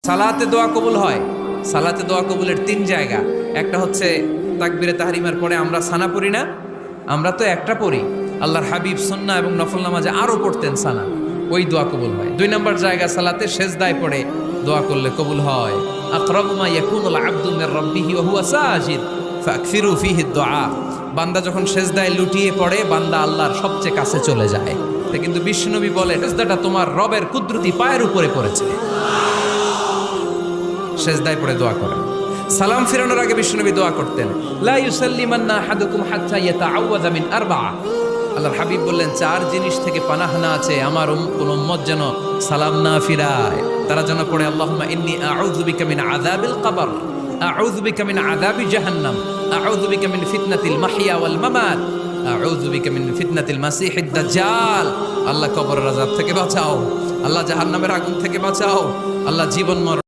সালাতে দোয়া কবুল হয়। সালাতে দোয়া কবুলের 3 জায়গা। একটা হচ্ছে তাকবীরে তাহরিমার পরে আমরা সানা পড়ি না, আমরা তো একটা পড়ি। আল্লাহর হাবিব সুন্নাহ এবং নফল নামাজে আরো পড়তেন সানা, ওই দোয়া কবুল হয়। 2 নম্বর জায়গা সালাতে সেজদায় পড়ে দোয়া করলে কবুল হয়। আকরাবু মা ইয়াকুনুল আবদু মির রাব্বিহি ওয়া হুয়া সাজিদ ফাকসিরু ফিহি দুআ। বান্দা যখন সেজদায় লুটিয়ে পড়ে বান্দা আল্লাহর সবচেয়ে কাছে চলে যায়। কিন্তু বিশ্বনবী বলে সেজদাটা তোমার রবের কুদরতি পায়ের উপরে পড়েছে। সেজদায় পড়ে দোয়া করেন। সালাম ফিরানোর আগে বিশ্বনবী দোয়া করতেন, লা ইউসাল্লিমান্না আহাদুকুম হাত্তা ইয়াতাআওয়াযা মিন আরবা'a। আল্লাহর হাবিব বললেন 4 জিনিস থেকে পানাহ না আছে আমার কোন উম্মত যেন সালাম না ফিরায়। তারা যেন পড়ে আল্লাহুম্মা ইন্নী আউযু বিকা মিন আযাবিল কবর, আউযু বিকা মিন আযাবি জাহান্নাম, আউযু বিকা মিন ফিতনাতিল মাহইয়া ওয়াল মামাত, আউযু বিকা মিন ফিতনাতিল মাসিহিদ দাজ্জাল। আল্লাহ কবরের আযাব থেকে বাঁচাও, আল্লাহ জাহান্নামের আগুন থেকে বাঁচাও, আল্লাহ জীবন মরণ